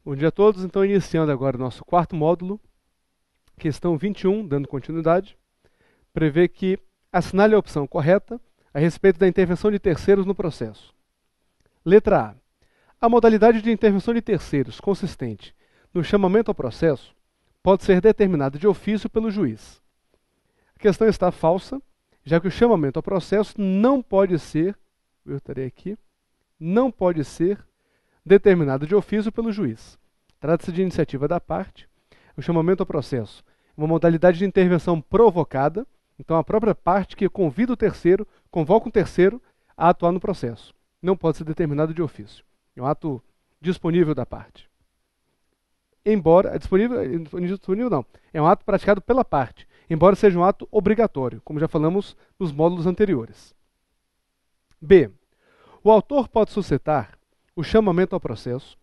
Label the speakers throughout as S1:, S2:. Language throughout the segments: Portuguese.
S1: Bom dia a todos. Então, iniciando agora o nosso quarto módulo, questão 21, dando continuidade, prevê que assinale a opção correta a respeito da intervenção de terceiros no processo. Letra A. A modalidade de intervenção de terceiros consistente no chamamento ao processo pode ser determinada de ofício pelo juiz. A questão está falsa, já que o chamamento ao processo não pode ser, não pode ser determinado de ofício pelo juiz. Trata-se de iniciativa da parte. O chamamento ao processo é uma modalidade de intervenção provocada, então a própria parte que convida o terceiro, convoca um terceiro a atuar no processo. Não pode ser determinado de ofício. É um ato disponível da parte. Embora, disponível não, é um ato praticado pela parte, embora seja um ato obrigatório, como já falamos nos módulos anteriores. B. O autor pode suscitar o chamamento ao processo,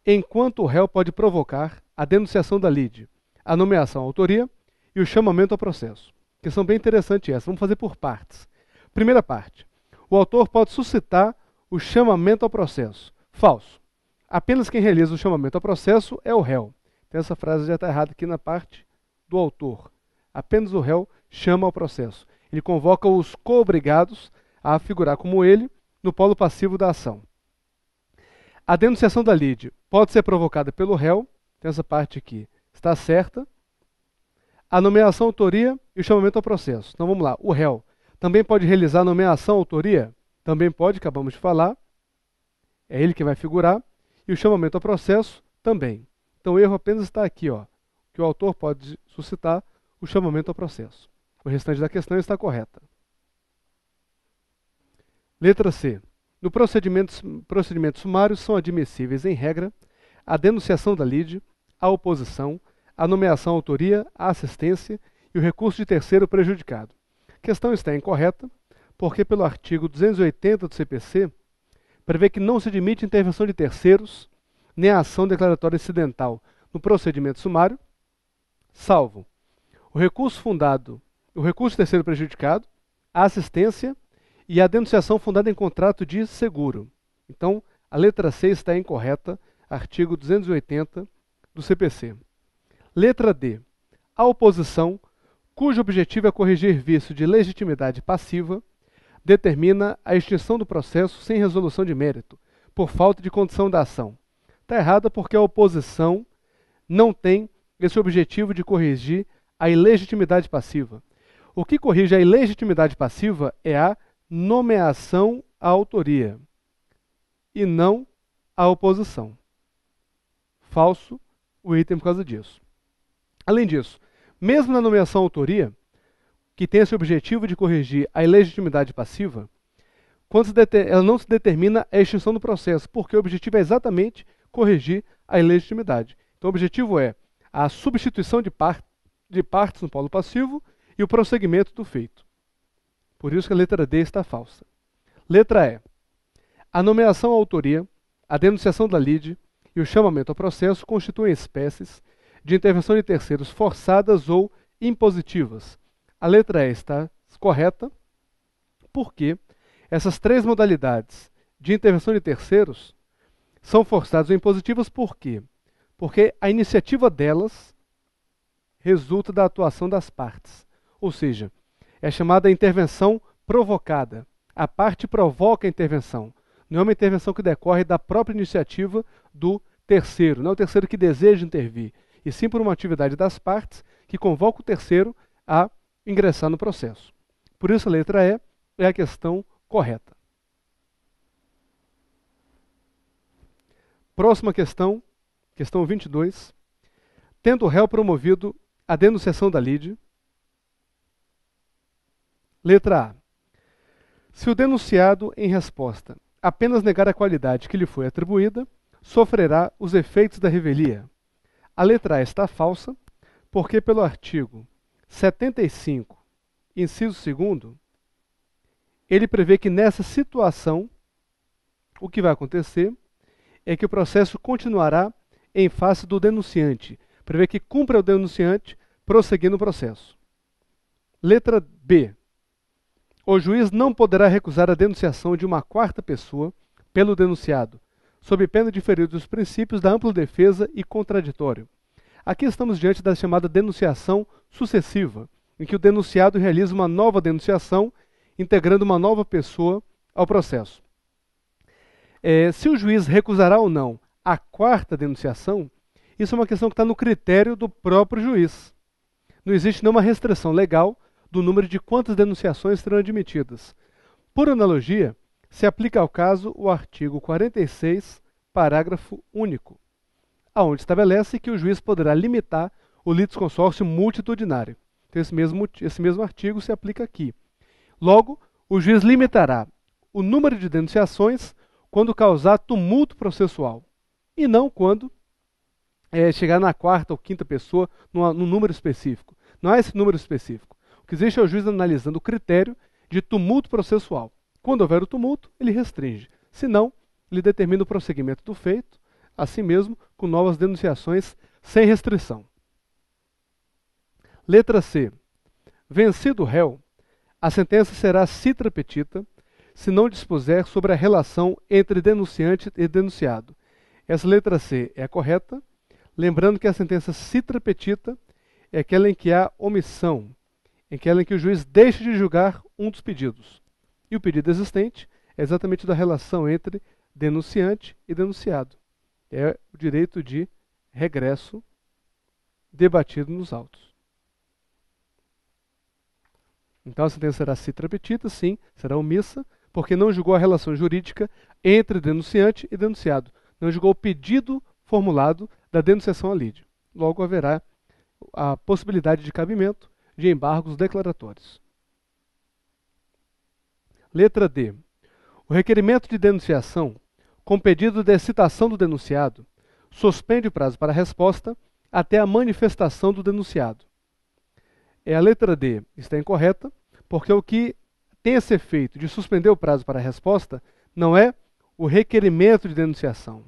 S1: enquanto o réu pode provocar a denunciação da lide, a nomeação à autoria e o chamamento ao processo. Questão bem interessante essa. Vamos fazer por partes. Primeira parte. O autor pode suscitar o chamamento ao processo. Falso. Apenas quem realiza o chamamento ao processo é o réu. Então essa frase já está errada aqui na parte do autor. Apenas o réu chama ao processo. Ele convoca os co-obrigados a figurar como ele no polo passivo da ação. A denunciação da lide pode ser provocada pelo réu, então essa parte aqui está certa. A nomeação, autoria e o chamamento ao processo. Então vamos lá, o réu também pode realizar a nomeação, autoria? Também pode, acabamos de falar. É ele que vai figurar. E o chamamento ao processo também. Então o erro apenas está aqui, ó, que o autor pode suscitar o chamamento ao processo. O restante da questão está correta. Letra C. No procedimento sumário são admissíveis, em regra, a denunciação da lide, a oposição, a nomeação à autoria, a assistência e o recurso de terceiro prejudicado. A questão está incorreta, porque pelo artigo 280 do CPC, prevê que não se admite intervenção de terceiros, nem a ação declaratória incidental no procedimento sumário, salvo o recurso de terceiro prejudicado, a assistência e a denunciação fundada em contrato de seguro. Então, a letra C está incorreta, artigo 280 do CPC. Letra D. A oposição, cujo objetivo é corrigir vício de legitimidade passiva, determina a extinção do processo sem resolução de mérito, por falta de condição da ação. Está errada porque a oposição não tem esse objetivo de corrigir a ilegitimidade passiva. O que corrige a ilegitimidade passiva é a nomeação à autoria e não a oposição. Falso o item por causa disso. Além disso, mesmo na nomeação à autoria, que tem esse objetivo de corrigir a ilegitimidade passiva, ela não se determina a extinção do processo, porque o objetivo é exatamente corrigir a ilegitimidade. Então o objetivo é a substituição de partes no polo passivo e o prosseguimento do feito. Por isso que a letra D está falsa. Letra E. A nomeação à autoria, a denunciação da lide e o chamamento ao processo constituem espécies de intervenção de terceiros forçadas ou impositivas. A letra E está correta porque essas três modalidades de intervenção de terceiros são forçadas ou impositivas por quê? Porque a iniciativa delas resulta da atuação das partes. Ou seja, é chamada intervenção provocada. A parte provoca a intervenção. Não é uma intervenção que decorre da própria iniciativa do terceiro. Não é o terceiro que deseja intervir, e sim por uma atividade das partes que convoca o terceiro a ingressar no processo. Por isso a letra E é a questão correta. Próxima questão, questão 22. Tendo o réu promovido a denunciação da lide. Letra A. Se o denunciado, em resposta, apenas negar a qualidade que lhe foi atribuída, sofrerá os efeitos da revelia. A letra A está falsa, porque pelo artigo 75, inciso 2º, ele prevê que nessa situação, o que vai acontecer é que o processo continuará em face do denunciante. Prevê que cumpra o denunciante prosseguir no processo. Letra B. O juiz não poderá recusar a denunciação de uma quarta pessoa pelo denunciado, sob pena de ferir os princípios da ampla defesa e contraditório. Aqui estamos diante da chamada denunciação sucessiva, em que o denunciado realiza uma nova denunciação, integrando uma nova pessoa ao processo. Se o juiz recusará ou não a quarta denunciação, isso é uma questão que está no critério do próprio juiz. Não existe nenhuma restrição legal do número de quantas denunciações serão admitidas. Por analogia, se aplica ao caso o artigo 46, parágrafo único, aonde estabelece que o juiz poderá limitar o litisconsórcio multitudinário. Então, esse mesmo artigo se aplica aqui. Logo, o juiz limitará o número de denunciações quando causar tumulto processual, e não quando chegar na quarta ou quinta pessoa num número específico. Não há esse número específico. O que existe é o juiz analisando o critério de tumulto processual. Quando houver o tumulto, ele restringe. Se não, ele determina o prosseguimento do feito, assim mesmo com novas denunciações sem restrição. Letra C. Vencido o réu, a sentença será citra petita, se não dispuser sobre a relação entre denunciante e denunciado. Essa letra C é a correta, lembrando que a sentença citra petita é aquela em que há omissão, aquela em que o juiz deixa de julgar um dos pedidos. E o pedido existente é exatamente da relação entre denunciante e denunciado. É o direito de regresso debatido nos autos. Então a sentença será citra petita, sim, será omissa, porque não julgou a relação jurídica entre denunciante e denunciado. Não julgou o pedido formulado da denunciação à lide. Logo haverá a possibilidade de cabimento de embargos declaratórios. Letra D. O requerimento de denunciação, com pedido de citação do denunciado, suspende o prazo para a resposta até a manifestação do denunciado. A letra D está incorreta, porque o que tem esse efeito de suspender o prazo para a resposta não é o requerimento de denunciação.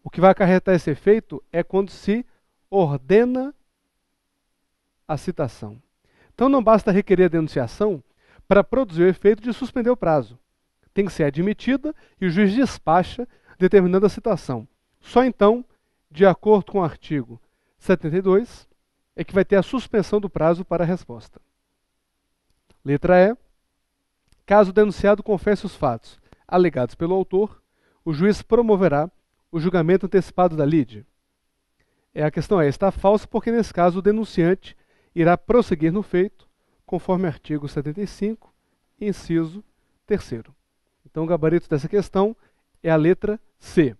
S1: O que vai acarretar esse efeito é quando se ordena a citação. Então não basta requerer a denunciação para produzir o efeito de suspender o prazo. Tem que ser admitida e o juiz despacha determinando a citação. Só então, de acordo com o artigo 72, é que vai ter a suspensão do prazo para a resposta. Letra E. Caso o denunciado confesse os fatos alegados pelo autor, o juiz promoverá o julgamento antecipado da lide. A questão está falsa porque, nesse caso, o denunciante irá prosseguir no feito, conforme artigo 75, inciso 3º. Então, o gabarito dessa questão é a letra C.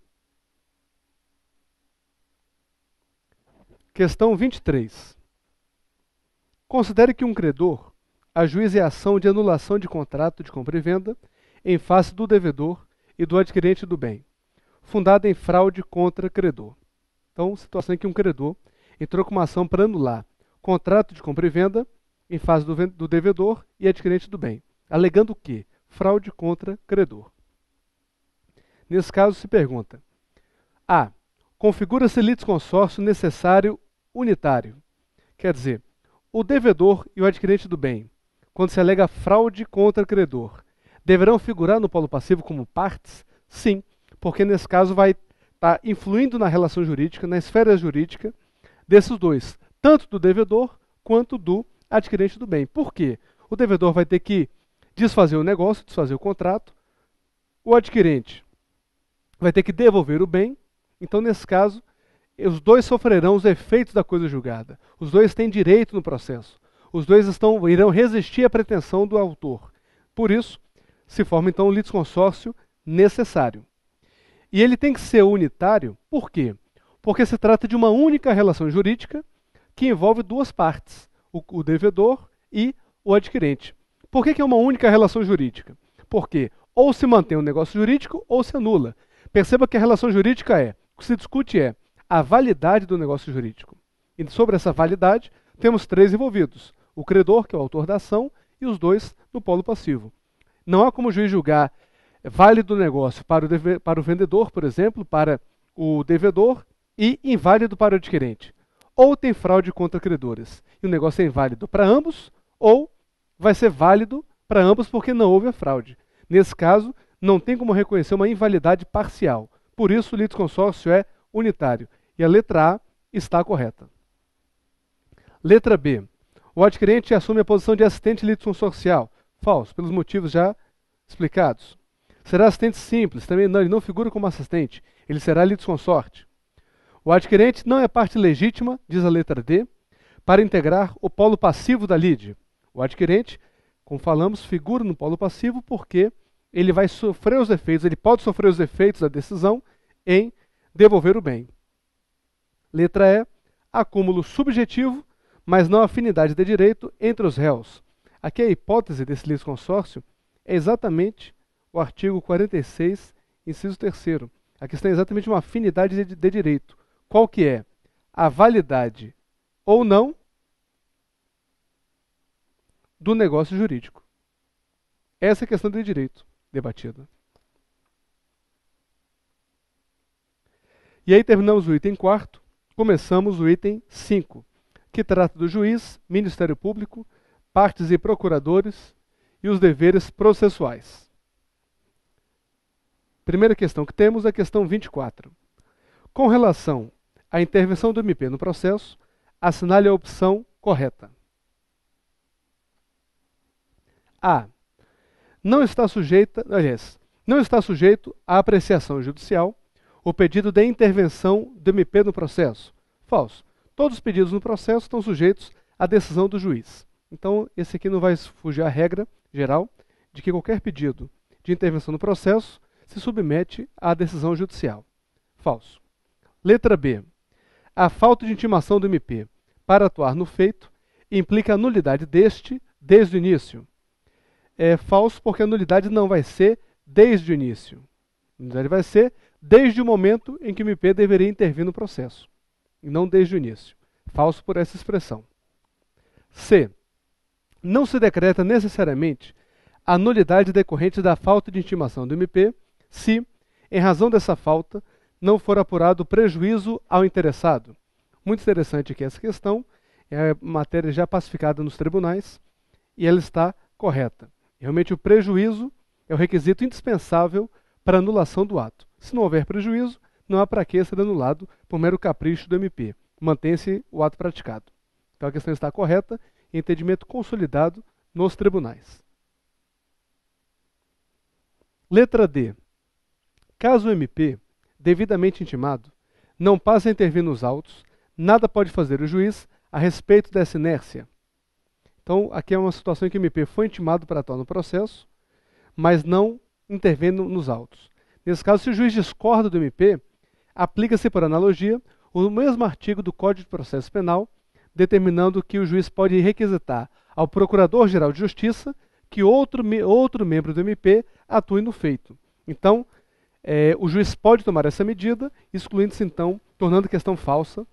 S1: Questão 23. Considere que um credor ajuize a ação de anulação de contrato de compra e venda em face do devedor e do adquirente do bem, fundada em fraude contra credor. Então, situação em que um credor entrou com uma ação para anular contrato de compra e venda em face do devedor e adquirente do bem, alegando o quê? Fraude contra credor. Nesse caso, se pergunta: A. Configura-se litisconsórcio necessário unitário. Quer dizer, o devedor e o adquirente do bem, quando se alega fraude contra credor, deverão figurar no polo passivo como partes? Sim, porque nesse caso vai estar influindo na relação jurídica, na esfera jurídica desses dois, tanto do devedor quanto do adquirente do bem. Por quê? O devedor vai ter que desfazer o negócio, desfazer o contrato, o adquirente vai ter que devolver o bem. Então, nesse caso, os dois sofrerão os efeitos da coisa julgada. Os dois têm direito no processo. Os dois irão resistir à pretensão do autor. Por isso, se forma então um litisconsórcio necessário. E ele tem que ser unitário, por quê? Porque se trata de uma única relação jurídica que envolve duas partes, o devedor e o adquirente. Por que é uma única relação jurídica? Porque ou se mantém o negócio jurídico ou se anula. Perceba que a relação jurídica o que se discute é a validade do negócio jurídico. E sobre essa validade, temos três envolvidos: o credor, que é o autor da ação, e os dois no polo passivo. Não há como o juiz julgar válido o negócio para o vendedor, por exemplo, para o devedor, e inválido para o adquirente. Ou tem fraude contra credores e o negócio é inválido para ambos, ou vai ser válido para ambos porque não houve a fraude. Nesse caso, não tem como reconhecer uma invalidade parcial. Por isso, o litisconsórcio é unitário. E a letra A está correta. Letra B. O adquirente assume a posição de assistente litisconsorcial. Falso, pelos motivos já explicados. Será assistente simples, também não, ele não figura como assistente. Ele será litisconsorte. O adquirente não é parte legítima, diz a letra D, para integrar o polo passivo da lide. O adquirente, como falamos, figura no polo passivo porque ele vai sofrer os efeitos, ele pode sofrer os efeitos da decisão em devolver o bem. Letra E. Acúmulo subjetivo, mas não afinidade de direito entre os réus. Aqui a hipótese desse litisconsórcio é exatamente o artigo 46, inciso 3º. A questão é exatamente uma afinidade de direito. Qual que é? A validade ou não do negócio jurídico. Essa é a questão de direito debatida. E aí terminamos o item 4º, começamos o item 5, que trata do juiz, Ministério Público, partes e procuradores e os deveres processuais. Primeira questão que temos é a questão 24. Com relação à intervenção do MP no processo, assinale a opção correta. A. Não está sujeito à apreciação judicial o pedido de intervenção do MP no processo. Falso. Todos os pedidos no processo estão sujeitos à decisão do juiz. Então, esse aqui não vai fugir à regra geral de que qualquer pedido de intervenção no processo se submete à decisão judicial. Falso. Letra B. A falta de intimação do MP para atuar no feito implica a nulidade deste desde o início. É falso porque a nulidade não vai ser desde o início. A nulidade vai ser desde o momento em que o MP deveria intervir no processo, e não desde o início. Falso por essa expressão. C. Não se decreta necessariamente a nulidade decorrente da falta de intimação do MP se, em razão dessa falta, não for apurado prejuízo ao interessado. Muito interessante aqui essa questão, é matéria já pacificada nos tribunais, e ela está correta. Realmente o prejuízo é o requisito indispensável para anulação do ato. Se não houver prejuízo, não há para que ser anulado por mero capricho do MP. Mantém-se o ato praticado. Então a questão está correta, entendimento consolidado nos tribunais. Letra D. Caso o MP, devidamente intimado, não passe a intervir nos autos, nada pode fazer o juiz a respeito dessa inércia. Então, aqui é uma situação em que o MP foi intimado para atuar no processo, mas não intervém nos autos. Nesse caso, se o juiz discorda do MP, aplica-se por analogia o mesmo artigo do Código de Processo Penal, determinando que o juiz pode requisitar ao Procurador-Geral de Justiça que outro membro do MP atue no feito. Então, o juiz pode tomar essa medida, excluindo-se então, tornando a questão falsa,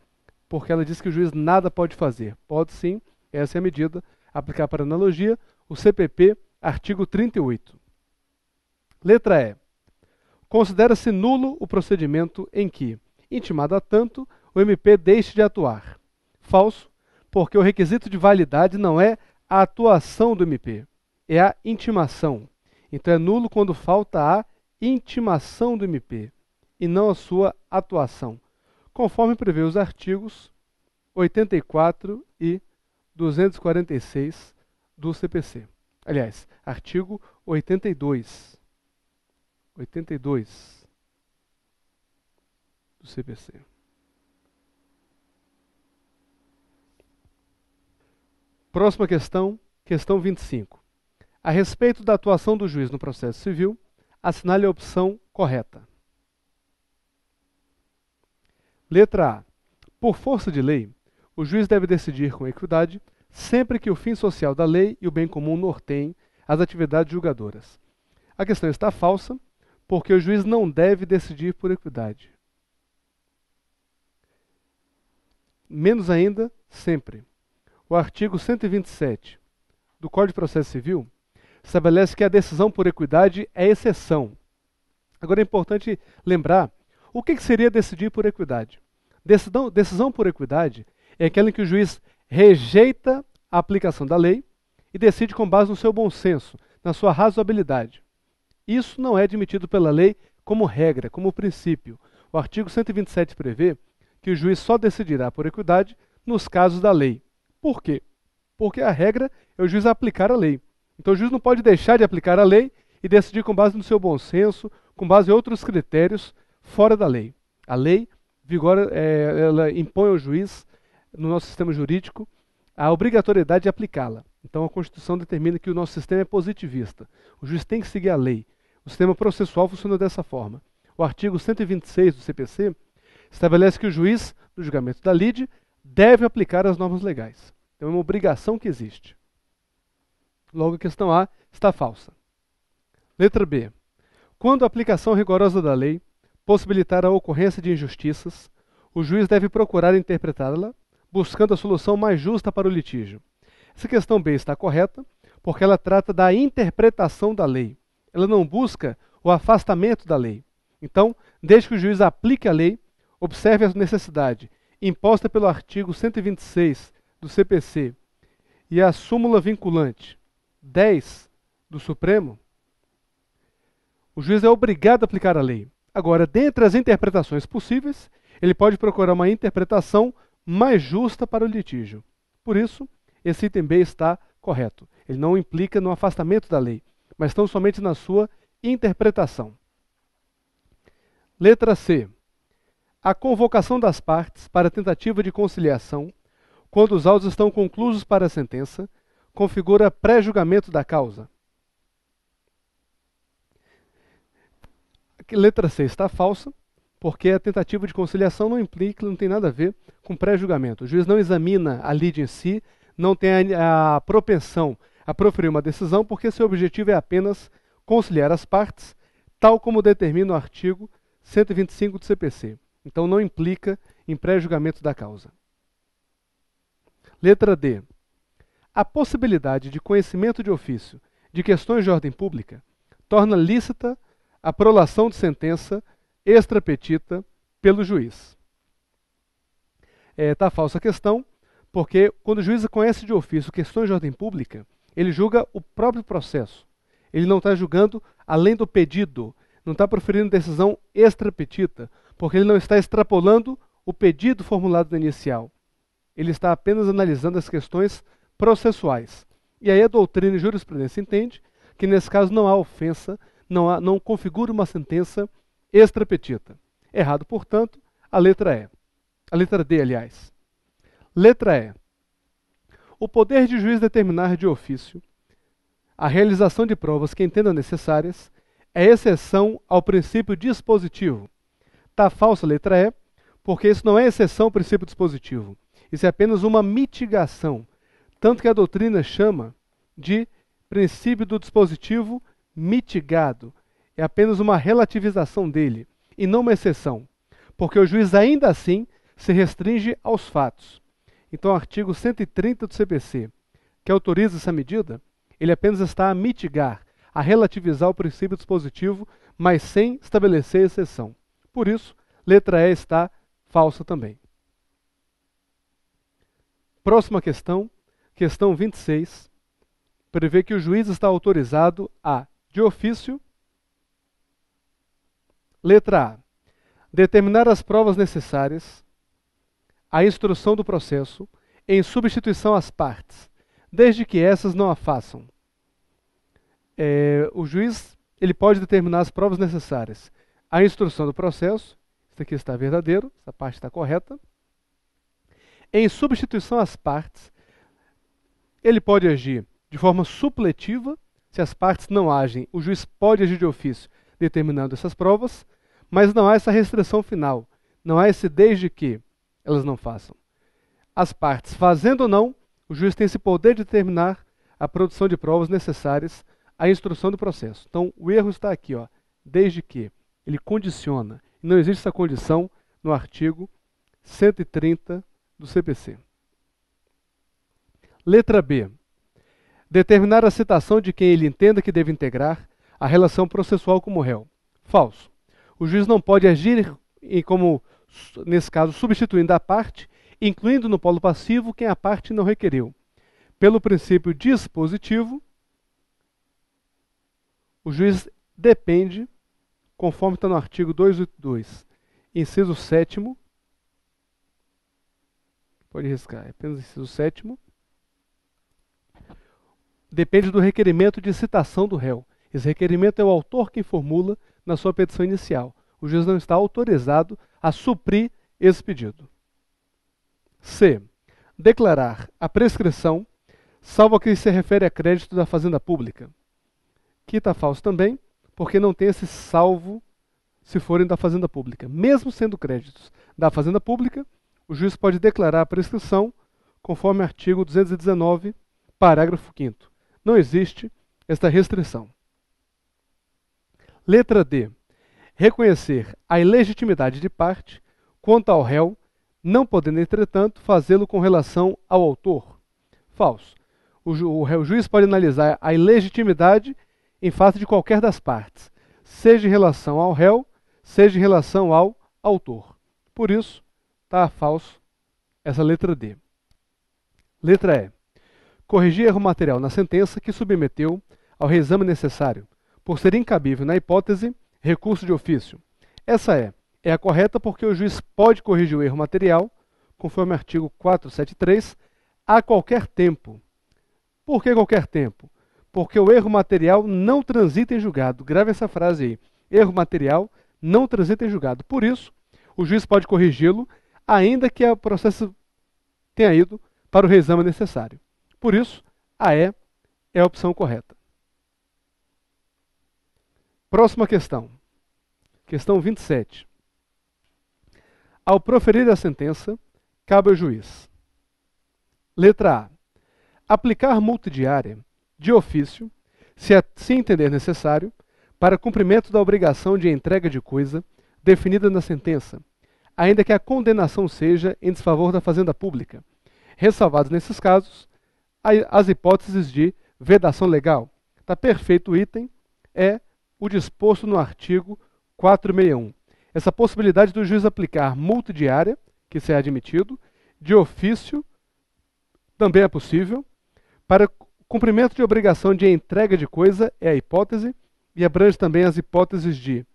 S1: porque ela diz que o juiz nada pode fazer. Pode sim, essa é a medida, aplicar para analogia, o CPP, artigo 38. Letra E. Considera-se nulo o procedimento em que, intimado a tanto, o MP deixe de atuar. Falso, porque o requisito de validade não é a atuação do MP, é a intimação. Então é nulo quando falta a intimação do MP e não a sua atuação, conforme prevê os artigos 84 e 246 do CPC. Aliás, artigo 82 do CPC. Próxima questão, questão 25. A respeito da atuação do juiz no processo civil, assinale a opção correta. Letra A. Por força de lei, o juiz deve decidir com equidade sempre que o fim social da lei e o bem comum norteiem as atividades julgadoras. A questão está falsa, porque o juiz não deve decidir por equidade. Menos ainda, sempre. O artigo 127 do Código de Processo Civil estabelece que a decisão por equidade é exceção. Agora é importante lembrar o que seria decidir por equidade. Decisão por equidade é aquela em que o juiz rejeita a aplicação da lei e decide com base no seu bom senso, na sua razoabilidade. Isso não é admitido pela lei como regra, como princípio. O artigo 127 prevê que o juiz só decidirá por equidade nos casos da lei. Por quê? Porque a regra é o juiz aplicar a lei. Então o juiz não pode deixar de aplicar a lei e decidir com base no seu bom senso, com base em outros critérios fora da lei. A lei vigora, ela impõe ao juiz, no nosso sistema jurídico, a obrigatoriedade de aplicá-la. Então a Constituição determina que o nosso sistema é positivista. O juiz tem que seguir a lei. O sistema processual funciona dessa forma. O artigo 126 do CPC estabelece que o juiz, no julgamento da lide, deve aplicar as normas legais. Então é uma obrigação que existe. Logo, a questão A está falsa. Letra B. Quando a aplicação rigorosa da lei possibilitar a ocorrência de injustiças, o juiz deve procurar interpretá-la, buscando a solução mais justa para o litígio. Essa questão B está correta, porque ela trata da interpretação da lei. Ela não busca o afastamento da lei. Então, desde que o juiz aplique a lei, observe a necessidade imposta pelo artigo 126 do CPC e a súmula vinculante 10 do Supremo, o juiz é obrigado a aplicar a lei. Agora, dentre as interpretações possíveis, ele pode procurar uma interpretação mais justa para o litígio. Por isso, esse item B está correto. Ele não implica no afastamento da lei, mas tão somente na sua interpretação. Letra C. A convocação das partes para tentativa de conciliação, quando os autos estão conclusos para a sentença, configura pré-julgamento da causa. Letra C está falsa, porque a tentativa de conciliação não implica, não tem nada a ver com pré-julgamento. O juiz não examina a lide em si, não tem a propensão a proferir uma decisão, porque seu objetivo é apenas conciliar as partes, tal como determina o artigo 125 do CPC. Então não implica em pré-julgamento da causa. Letra D. A possibilidade de conhecimento de ofício de questões de ordem pública torna lícita a prolação de sentença extra petita pelo juiz. Está falsa a questão, porque quando o juiz conhece de ofício questões de ordem pública, ele julga o próprio processo. Ele não está julgando além do pedido, não está proferindo decisão extra petita, porque ele não está extrapolando o pedido formulado no inicial. Ele está apenas analisando as questões processuais. E aí a doutrina e jurisprudência entende que nesse caso não há ofensa, não configura uma sentença extra petita. Errado, portanto, a letra E. A letra D, aliás. Letra E. O poder de juiz determinar de ofício a realização de provas que entenda necessárias é exceção ao princípio dispositivo. Está falsa a letra E, porque isso não é exceção ao princípio dispositivo. Isso é apenas uma mitigação. Tanto que a doutrina chama de princípio do dispositivo mitigado. É apenas uma relativização dele, e não uma exceção. Porque o juiz ainda assim se restringe aos fatos. Então o artigo 130 do CPC, que autoriza essa medida, ele apenas está a mitigar, a relativizar o princípio dispositivo, mas sem estabelecer exceção. Por isso, letra E está falsa também. Próxima questão, questão 26, prevê que o juiz está autorizado a, de ofício, letra A, determinar as provas necessárias à instrução do processo em substituição às partes, desde que essas não a façam. O juiz ele pode determinar as provas necessárias à instrução do processo, isso aqui está verdadeiro, essa parte está correta. Em substituição às partes, ele pode agir de forma supletiva, se as partes não agem, o juiz pode agir de ofício determinando essas provas, mas não há essa restrição final, não há esse desde que elas não façam. As partes fazendo ou não, o juiz tem esse poder de determinar a produção de provas necessárias à instrução do processo. Então, o erro está aqui, ó, desde que. Ele condiciona. Não existe essa condição no artigo 130 do CPC. Letra B. Determinar a citação de quem ele entenda que deve integrar a relação processual como réu. Falso. O juiz não pode agir como, nesse caso, substituindo a parte, incluindo no polo passivo quem a parte não requereu. Pelo princípio dispositivo, o juiz depende, conforme está no artigo 282, inciso 7º, pode riscar, é apenas inciso 7º, depende do requerimento de citação do réu. Esse requerimento é o autor quem formula na sua petição inicial. O juiz não está autorizado a suprir esse pedido. C. Declarar a prescrição, salvo a que se refere a crédito da fazenda pública. Aqui está falso também, porque não tem esse salvo se forem da fazenda pública. Mesmo sendo créditos da fazenda pública, o juiz pode declarar a prescrição conforme o artigo 219, parágrafo 5º. Não existe esta restrição. Letra D. Reconhecer a ilegitimidade de parte quanto ao réu, não podendo, entretanto, fazê-lo com relação ao autor. Falso. O juiz pode analisar a ilegitimidade em face de qualquer das partes, seja em relação ao réu, seja em relação ao autor. Por isso, está falso essa letra D. Letra E. Corrigir erro material na sentença que submeteu ao reexame necessário, por ser incabível na hipótese recurso de ofício. Essa é a correta porque o juiz pode corrigir o erro material, conforme o artigo 473, a qualquer tempo. Por que qualquer tempo? Porque o erro material não transita em julgado. Grave essa frase aí. Erro material não transita em julgado. Por isso, o juiz pode corrigi-lo, ainda que o processo tenha ido para o reexame necessário. Por isso, a E é a opção correta. Próxima questão. Questão 27. Ao proferir a sentença, cabe ao juiz. Letra A. Aplicar multa diária de ofício, se assim entender necessário, para cumprimento da obrigação de entrega de coisa definida na sentença, ainda que a condenação seja em desfavor da fazenda pública, ressalvados nesses casos as hipóteses de vedação legal. Está perfeito o item, é o disposto no artigo 461. Essa possibilidade do juiz aplicar multa diária, que isso é admitido, de ofício, também é possível, para cumprimento de obrigação de entrega de coisa é a hipótese, e abrange também as hipóteses de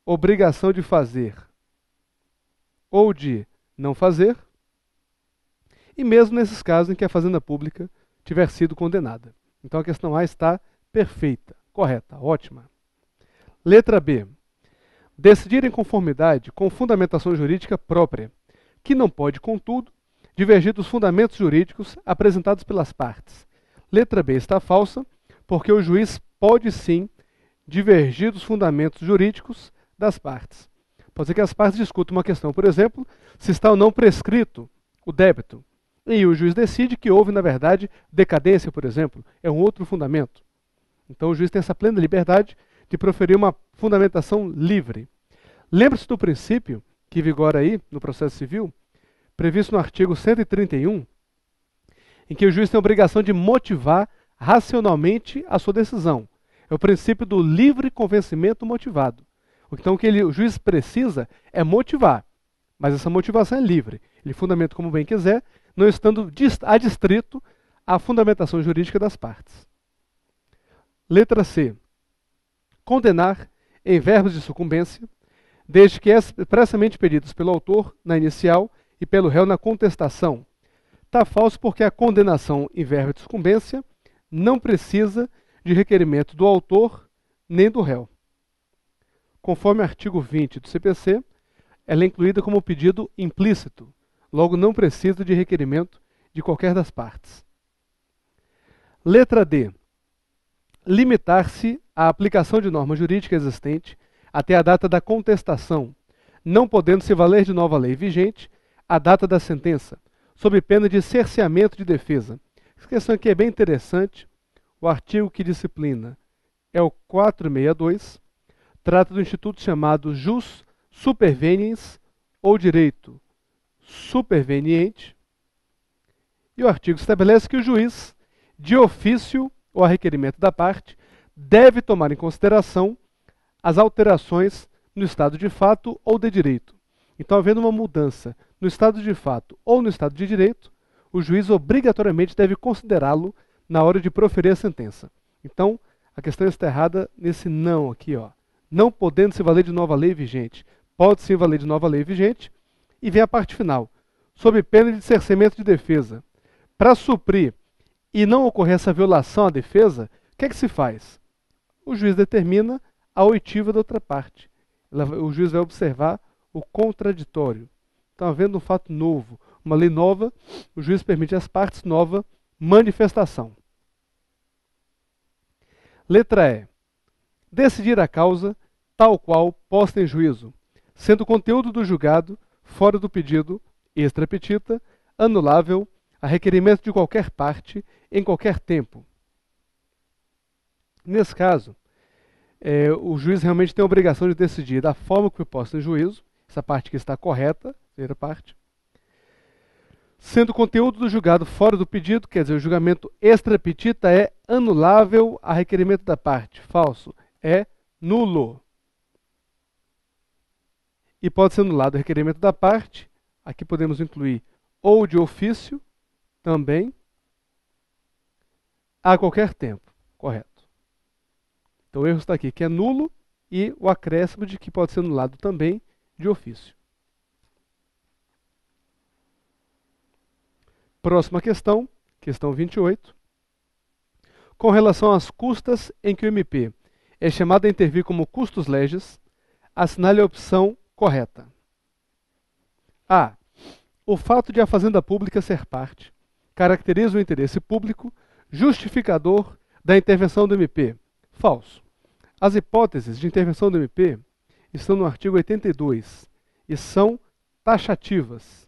S1: obrigação de fazer ou de não fazer, e mesmo nesses casos em que a fazenda pública tiver sido condenada. Então a questão A está perfeita, correta, ótima. Letra B. Decidir em conformidade com fundamentação jurídica própria, que não pode, contudo, divergir dos fundamentos jurídicos apresentados pelas partes. Letra B está falsa, porque o juiz pode sim divergir dos fundamentos jurídicos das partes. Pode ser que as partes discutam uma questão, por exemplo, se está ou não prescrito o débito. E o juiz decide que houve, na verdade, decadência, por exemplo. É um outro fundamento. Então o juiz tem essa plena liberdade de proferir uma fundamentação livre. Lembre-se do princípio que vigora aí no processo civil, previsto no artigo 131, em que o juiz tem a obrigação de motivar racionalmente a sua decisão. É o princípio do livre convencimento motivado. Então o que o juiz precisa é motivar, mas essa motivação é livre. Ele fundamenta como bem quiser, não estando adstrito à fundamentação jurídica das partes. Letra C. Condenar em verbos de sucumbência, desde que expressamente pedidos pelo autor na inicial e pelo réu na contestação. Está falso porque a condenação em verbo de sucumbência não precisa de requerimento do autor nem do réu. Conforme o artigo 20 do CPC, ela é incluída como pedido implícito, logo não precisa de requerimento de qualquer das partes. Letra D. Limitar-se à aplicação de norma jurídica existente até a data da contestação, não podendo se valer de nova lei vigente à data da sentença, sob pena de cerceamento de defesa. Essa questão aqui é bem interessante. O artigo que disciplina é o 462, trata do instituto chamado jus superveniens, ou direito superveniente, e o artigo estabelece que o juiz, de ofício ou a requerimento da parte, deve tomar em consideração as alterações no estado de fato ou de direito. Então, havendo uma mudança no estado de fato ou no estado de direito, o juiz obrigatoriamente deve considerá-lo na hora de proferir a sentença. Então, a questão está errada nesse não aqui, ó. não podendo se valer de nova lei vigente. Pode se valer de nova lei vigente. E vem a parte final. Sob pena de cerceamento de defesa. Para suprir e não ocorrer essa violação à defesa, o que é que se faz? O juiz determina a oitiva da outra parte. O juiz vai observar o contraditório. Então, havendo um fato novo, uma lei nova, o juiz permite às partes nova manifestação. Letra E. Decidir a causa tal qual posta em juízo, sendo o conteúdo do julgado fora do pedido, extra petita, anulável, a requerimento de qualquer parte, em qualquer tempo. Nesse caso, o juiz realmente tem a obrigação de decidir da forma que foi posta em juízo, essa parte que está correta, primeira parte, sendo o conteúdo do julgado fora do pedido, quer dizer, o julgamento extra petita é anulável a requerimento da parte. Falso. É nulo. E pode ser anulado o requerimento da parte. Aqui podemos incluir ou de ofício, também, a qualquer tempo. Correto. Então o erro está aqui, que é nulo, e o acréscimo de que pode ser anulado também de ofício. Próxima questão, questão 28. Com relação às custas em que o MP é chamado a intervir como custos legis, assinale a opção correta. A. O fato de a fazenda pública ser parte caracteriza o interesse público justificador da intervenção do MP. Falso. As hipóteses de intervenção do MP estão no artigo 82 e são taxativas.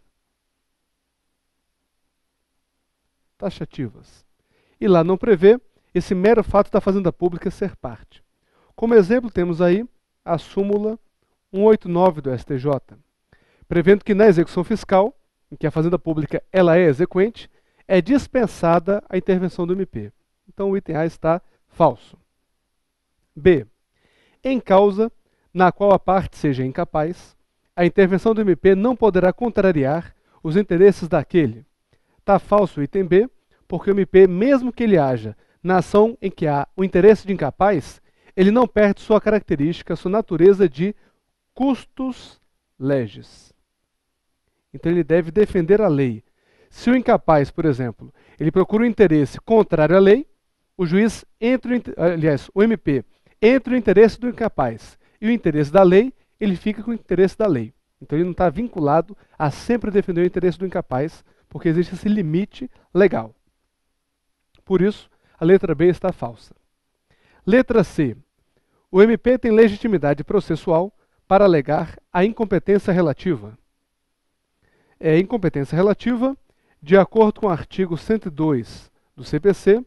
S1: E lá não prevê esse mero fato da fazenda pública ser parte. Como exemplo, temos aí a súmula 189 do STJ, prevendo que na execução fiscal, em que a fazenda pública ela é exequente, é dispensada a intervenção do MP. Então o item A está falso. B. Em causa na qual a parte seja incapaz, a intervenção do MP não poderá contrariar os interesses daquele. Está falso o item B, porque o MP, mesmo que ele haja na ação em que há o interesse de incapaz, ele não perde sua característica, sua natureza de custos legis. Então ele deve defender a lei. Se o incapaz, por exemplo, ele procura um interesse contrário à lei, o juiz o MP entra o interesse do incapaz e o interesse da lei, ele fica com o interesse da lei. Então ele não está vinculado a sempre defender o interesse do incapaz, porque existe esse limite legal. Por isso, a letra B está falsa. Letra C. O MP tem legitimidade processual para alegar a incompetência relativa. Incompetência relativa, de acordo com o artigo 102 do CPC,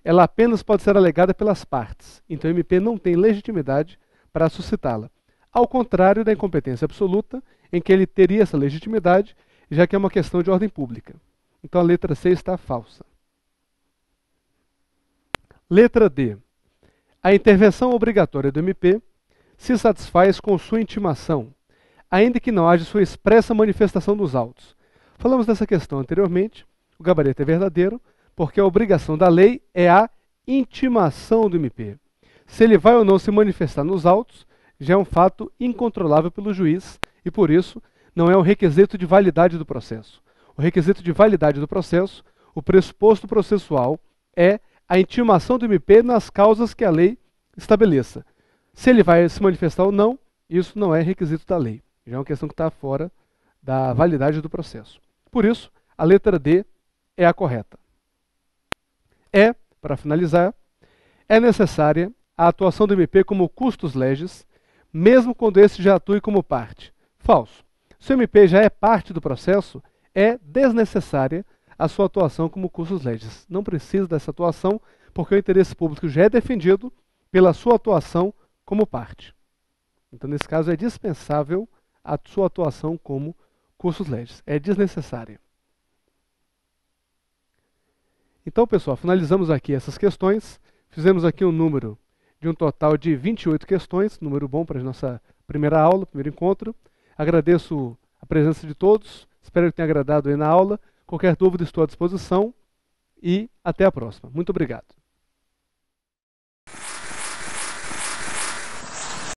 S1: ela apenas pode ser alegada pelas partes. Então o MP não tem legitimidade para suscitá-la. Ao contrário da incompetência absoluta, em que ele teria essa legitimidade, já que é uma questão de ordem pública. Então a letra C está falsa. Letra D. A intervenção obrigatória do MP se satisfaz com sua intimação, ainda que não haja sua expressa manifestação nos autos. Falamos dessa questão anteriormente, o gabarito é verdadeiro, porque a obrigação da lei é a intimação do MP. Se ele vai ou não se manifestar nos autos, já é um fato incontrolável pelo juiz e, por isso, não é um requisito de validade do processo. O requisito de validade do processo, o pressuposto processual, é a intimação do MP nas causas que a lei estabeleça. Se ele vai se manifestar ou não, isso não é requisito da lei. Já é uma questão que está fora da validade do processo. Por isso, a letra D é a correta. Para finalizar, é necessária a atuação do MP como custos legis, mesmo quando esse já atue como parte. Falso. Se o MP já é parte do processo, é desnecessária a sua atuação como custos legis. Não precisa dessa atuação, porque o interesse público já é defendido pela sua atuação como parte. Então, nesse caso, é dispensável a sua atuação como custos legis. É desnecessária. Então, pessoal, finalizamos aqui essas questões. Fizemos aqui um número de um total de 28 questões, número bom para a nossa primeira aula, primeiro encontro. Agradeço a presença de todos, espero que tenha agradado aí na aula. Qualquer dúvida estou à disposição e até a próxima. Muito obrigado.